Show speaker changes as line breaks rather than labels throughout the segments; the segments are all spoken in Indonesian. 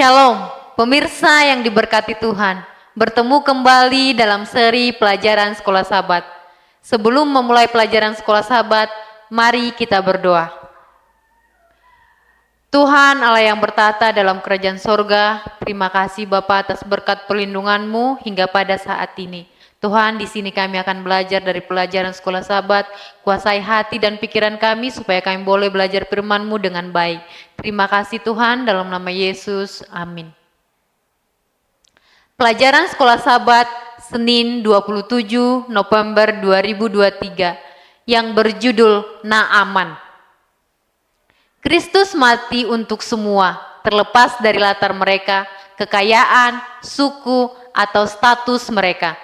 Shalom, pemirsa yang diberkati Tuhan. Bertemu kembali dalam seri pelajaran Sekolah Sabat. Sebelum memulai pelajaran Sekolah Sabat, mari kita berdoa. Tuhan Allah yang bertata dalam kerajaan sorga, terima kasih Bapa atas berkat perlindungan-Mu hingga pada saat ini. Tuhan, di sini kami akan belajar dari pelajaran Sekolah Sabat. Kuasai hati dan pikiran kami supaya kami boleh belajar firman-Mu dengan baik. Terima kasih Tuhan, dalam nama Yesus. Amin. Pelajaran Sekolah Sabat Senin 27 November 2023 yang berjudul Naaman. Kristus mati untuk semua, terlepas dari latar mereka, kekayaan, suku, atau status mereka.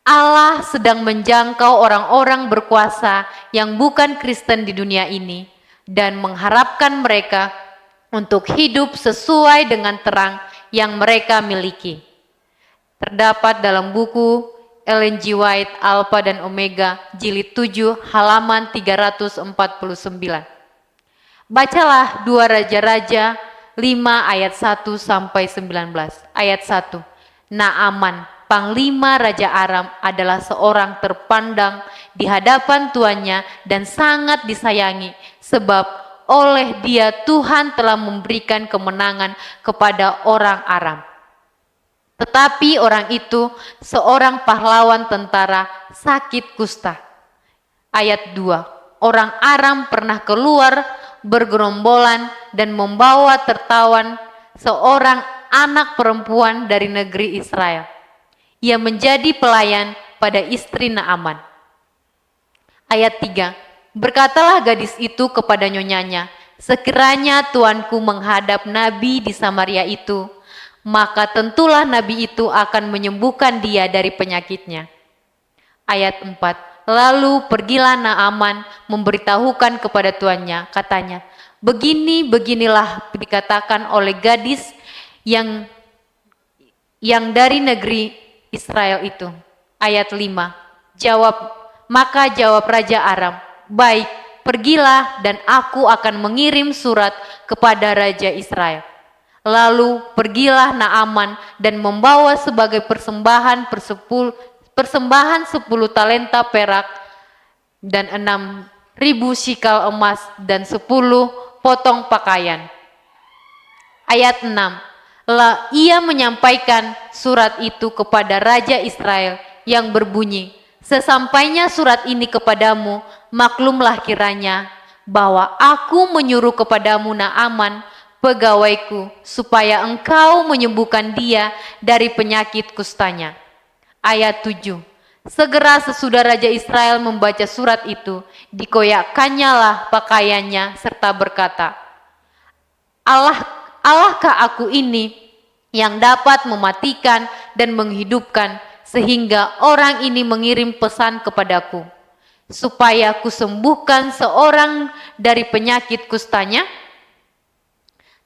Allah sedang menjangkau orang-orang berkuasa yang bukan Kristen di dunia ini dan mengharapkan mereka untuk hidup sesuai dengan terang yang mereka miliki. Terdapat dalam buku Ellen G. White, Alpha dan Omega, jilid 7, halaman 349. Bacalah 2 Raja-Raja 5 ayat 1 sampai 19. Ayat 1. Naaman, panglima Raja Aram, adalah seorang terpandang di hadapan tuannya dan sangat disayangi, sebab oleh dia Tuhan telah memberikan kemenangan kepada orang Aram. Tetapi orang itu, seorang pahlawan tentara, sakit kusta. Ayat 2. Orang Aram pernah keluar bergerombolan dan membawa tertawan seorang anak perempuan dari negeri Israel. Ia menjadi pelayan pada istri Naaman. Ayat 3. Berkatalah gadis itu kepada nyonyanya, sekiranya tuanku menghadap nabi di Samaria itu, maka tentulah nabi itu akan menyembuhkan dia dari penyakitnya. Ayat 4. Lalu pergilah Naaman memberitahukan kepada tuannya, katanya, beginilah dikatakan oleh gadis yang dari negeri Israel itu. Ayat 5. Maka jawab Raja Aram, baik, pergilah dan aku akan mengirim surat kepada Raja Israel. Lalu pergilah Naaman dan membawa sebagai persembahan 10 talenta perak dan 6.000 shikal emas dan 10 potong pakaian. Ayat 6. Ia menyampaikan surat itu kepada Raja Israel yang berbunyi, sesampainya surat ini kepadamu, maklumlah kiranya bahwa aku menyuruh kepadamu Naaman, pegawaiku, supaya engkau menyembuhkan dia dari penyakit kustanya. Ayat 7. Segera sesudah Raja Israel membaca surat itu, dikoyakkannyalah pakaiannya serta berkata, Allahkah aku ini yang dapat mematikan dan menghidupkan, sehingga orang ini mengirim pesan kepadaku, supaya kusembuhkan seorang dari penyakit kustanya?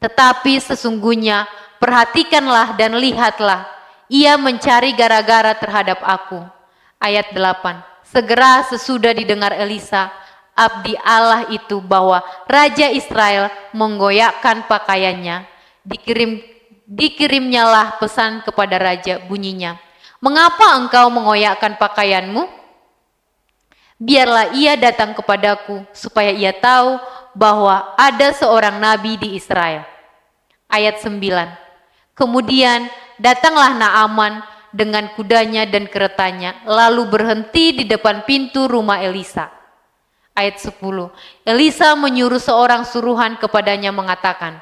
Tetapi sesungguhnya perhatikanlah dan lihatlah, ia mencari gara-gara terhadap aku. Ayat 8. Segera sesudah didengar Elisa, abdi Allah itu, bahwa Raja Israel menggoyakkan pakaiannya, dikirimnyalah pesan kepada raja, bunyinya, mengapa engkau mengoyakkan pakaianmu? Biarlah ia datang kepadaku, supaya ia tahu bahwa ada seorang nabi di Israel. Ayat 9. Kemudian datanglah Naaman dengan kudanya dan keretanya, lalu berhenti di depan pintu rumah Elisa. Ayat 10. Elisa menyuruh seorang suruhan kepadanya mengatakan,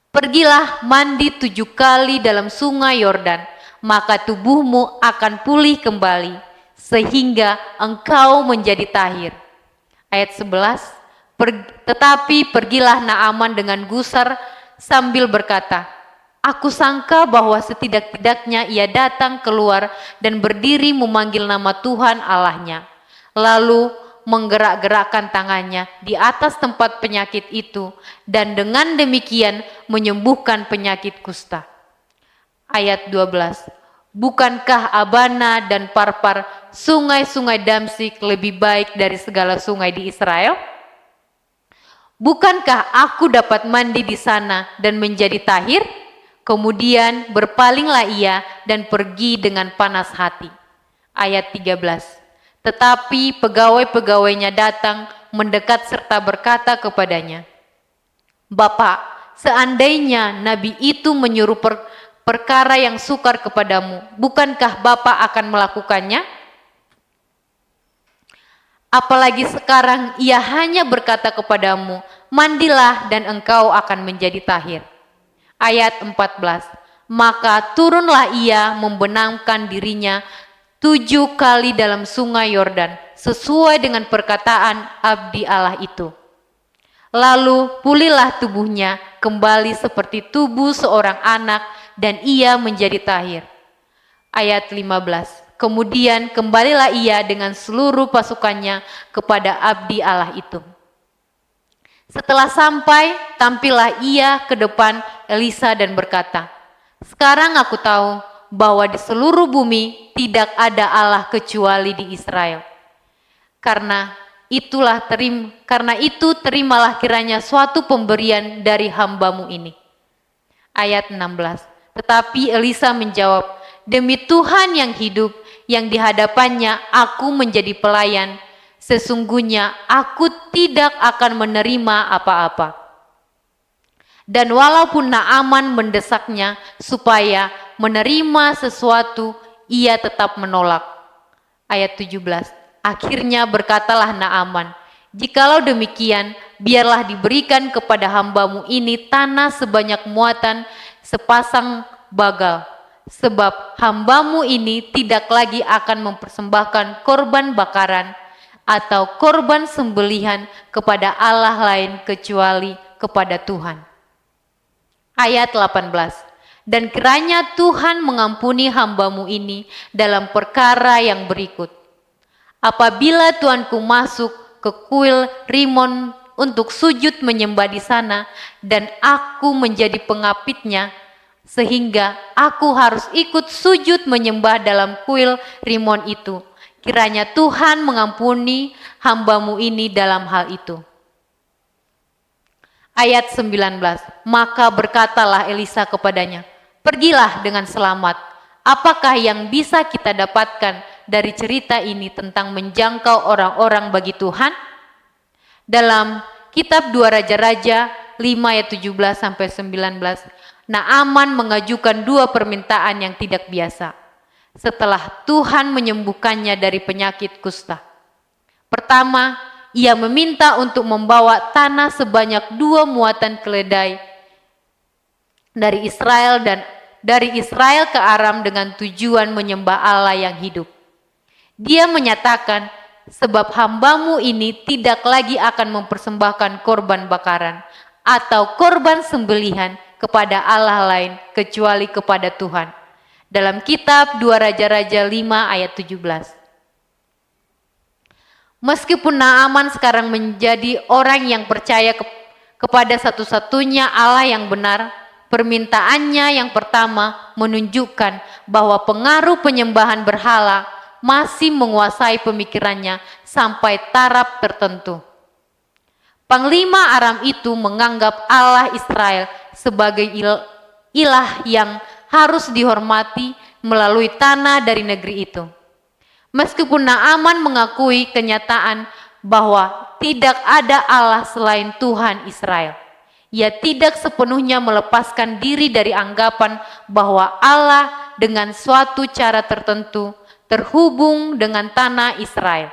pergilah mandi 7 kali dalam sungai Yordan, maka tubuhmu akan pulih kembali, sehingga engkau menjadi tahir. Ayat 11. Tetapi pergilah Naaman dengan gusar sambil berkata, aku sangka bahwa setidak-tidaknya ia datang keluar dan berdiri memanggil nama Tuhan Allahnya, lalu menggerak-gerakkan tangannya di atas tempat penyakit itu, dan dengan demikian menyembuhkan penyakit kusta. Ayat 12. Bukankah Abana dan Parpar, sungai-sungai Damsik, lebih baik dari segala sungai di Israel? Bukankah aku dapat mandi di sana dan menjadi tahir? Kemudian berpalinglah ia dan pergi dengan panas hati. Ayat 13. Tetapi pegawai-pegawainya datang mendekat serta berkata kepadanya, Bapak, seandainya nabi itu menyuruh perkara yang sukar kepadamu, bukankah Bapak akan melakukannya? Apalagi sekarang ia hanya berkata kepadamu, mandilah dan engkau akan menjadi tahir. Ayat 14. Maka turunlah ia membenamkan dirinya 7 kali dalam sungai Yordan, sesuai dengan perkataan abdi Allah itu. Lalu pulihlah tubuhnya kembali seperti tubuh seorang anak dan ia menjadi tahir. Ayat 15. Kemudian kembalilah ia dengan seluruh pasukannya kepada abdi Allah itu. Setelah sampai, tampillah ia ke depan Elisa dan berkata, Sekarang aku tahu bahwa di seluruh bumi tidak ada Allah kecuali di Israel. Karena itu terimalah kiranya suatu pemberian dari hambamu ini. Ayat 16. Tetapi Elisa menjawab, Demi Tuhan yang hidup, yang di hadapannya aku menjadi pelayan, sesungguhnya aku tidak akan menerima apa-apa. Dan walaupun Naaman mendesaknya supaya menerima sesuatu, ia tetap menolak. Ayat 17. Akhirnya berkatalah Naaman, Jikalau demikian, biarlah diberikan kepada hambamu ini tanah sebanyak muatan sepasang bagal. Sebab hambamu ini tidak lagi akan mempersembahkan korban bakaran atau korban sembelihan kepada Allah lain kecuali kepada Tuhan. Ayat 18. Dan kiranya Tuhan mengampuni hambamu ini dalam perkara yang berikut. Apabila tuanku masuk ke kuil Rimon untuk sujud menyembah di sana dan aku menjadi pengapitnya, sehingga aku harus ikut sujud menyembah dalam kuil Rimon itu. Kiranya Tuhan mengampuni hambamu ini dalam hal itu. Ayat 19. Maka berkatalah Elisa kepadanya, Pergilah dengan selamat. Apakah yang bisa kita dapatkan dari cerita ini tentang menjangkau orang-orang bagi Tuhan? Dalam kitab 2 Raja-Raja 5 ayat 17-19, Naaman mengajukan 2 permintaan yang tidak biasa setelah Tuhan menyembuhkannya dari penyakit kusta. Pertama, ia meminta untuk membawa tanah sebanyak 2 muatan keledai dari Israel ke Aram dengan tujuan menyembah Allah yang hidup. Dia menyatakan, sebab hambamu ini tidak lagi akan mempersembahkan korban bakaran atau korban sembelihan kepada Allah lain kecuali kepada Tuhan. Dalam kitab 2 Raja-Raja 5 ayat 17. Meskipun Naaman sekarang menjadi orang yang percaya kepada satu-satunya Allah yang benar, permintaannya yang pertama menunjukkan bahwa pengaruh penyembahan berhala masih menguasai pemikirannya sampai taraf tertentu. Panglima Aram itu menganggap Allah Israel sebagai ilah yang harus dihormati melalui tanah dari negeri itu. Meskipun Naaman mengakui kenyataan bahwa tidak ada Allah selain Tuhan Israel, ia tidak sepenuhnya melepaskan diri dari anggapan bahwa Allah dengan suatu cara tertentu terhubung dengan tanah Israel.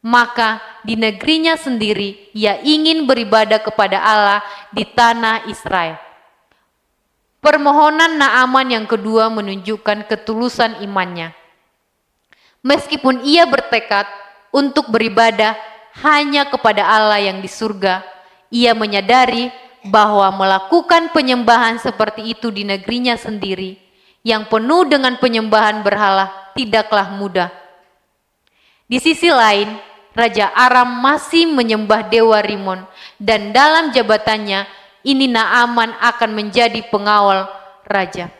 Maka di negerinya sendiri ia ingin beribadah kepada Allah di tanah Israel. Permohonan Naaman yang kedua menunjukkan ketulusan imannya. Meskipun ia bertekad untuk beribadah hanya kepada Allah yang di surga, ia menyadari bahwa melakukan penyembahan seperti itu di negerinya sendiri yang penuh dengan penyembahan berhala tidaklah mudah. Di sisi lain, Raja Aram masih menyembah dewa Rimon, dan dalam jabatannya ini Naaman akan menjadi pengawal raja.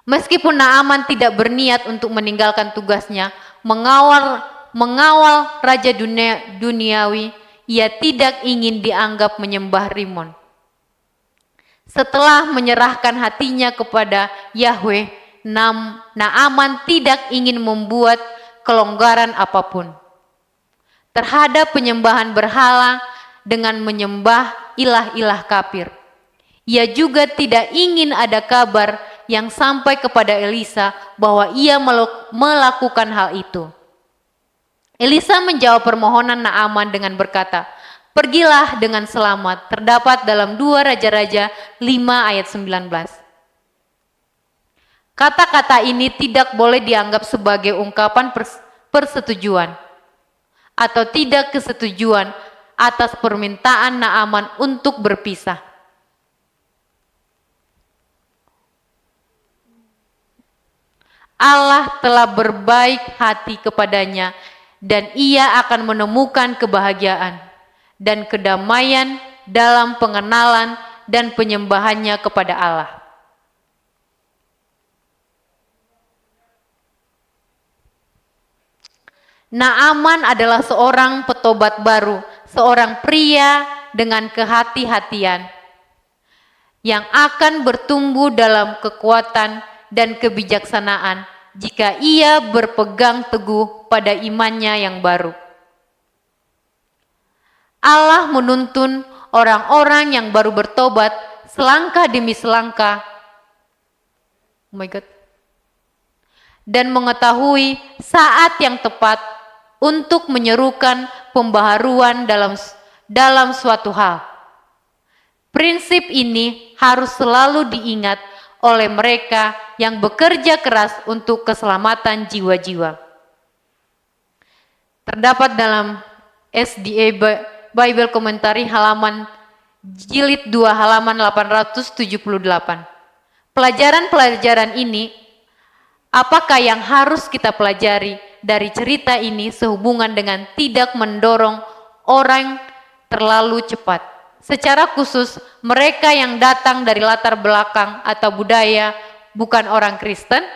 Meskipun Naaman tidak berniat untuk meninggalkan tugasnya mengawal raja duniawi ia tidak ingin dianggap menyembah Rimon. Setelah menyerahkan hatinya kepada Yahweh, Naaman tidak ingin membuat kelonggaran apapun terhadap penyembahan berhala dengan menyembah ilah-ilah kafir. Ia juga tidak ingin ada kabar yang sampai kepada Elisa bahwa ia melakukan hal itu. Elisa menjawab permohonan Naaman dengan berkata, "Pergilah dengan selamat," terdapat dalam 2 Raja-Raja 5 ayat 19. Kata-kata ini tidak boleh dianggap sebagai ungkapan persetujuan atau tidak kesetujuan atas permintaan Naaman untuk berpisah. Allah telah berbaik hati kepadanya dan ia akan menemukan kebahagiaan dan kedamaian dalam pengenalan dan penyembahannya kepada Allah. Naaman adalah seorang petobat baru, seorang pria dengan kehati-hatian yang akan bertumbuh dalam kekuatan dan kebijaksanaan jika ia berpegang teguh pada imannya yang baru. Allah menuntun orang-orang yang baru bertobat selangkah demi selangkah. Oh my God. Dan mengetahui saat yang tepat untuk menyerukan pembaharuan dalam suatu hal. Prinsip ini harus selalu diingat oleh mereka yang bekerja keras untuk keselamatan jiwa-jiwa. Terdapat dalam SDA Bible Commentary halaman jilid 2 halaman 878. Pelajaran-pelajaran ini, apakah yang harus kita pelajari dari cerita ini sehubungan dengan tidak mendorong orang terlalu cepat? Secara khusus, mereka yang datang dari latar belakang atau budaya bukan orang Kristen.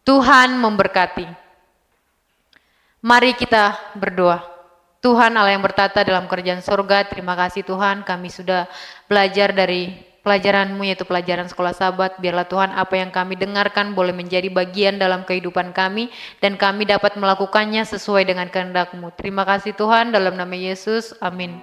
Tuhan memberkati. Mari kita berdoa. Tuhan Allah yang bertata dalam kerajaan surga, terima kasih Tuhan, kami sudah belajar dari pelajaran-Mu yaitu pelajaran sekolah Sabat. Biarlah Tuhan apa yang kami dengarkan boleh menjadi bagian dalam kehidupan kami dan kami dapat melakukannya sesuai dengan kehendak-Mu. Terima kasih Tuhan, dalam nama Yesus, amin.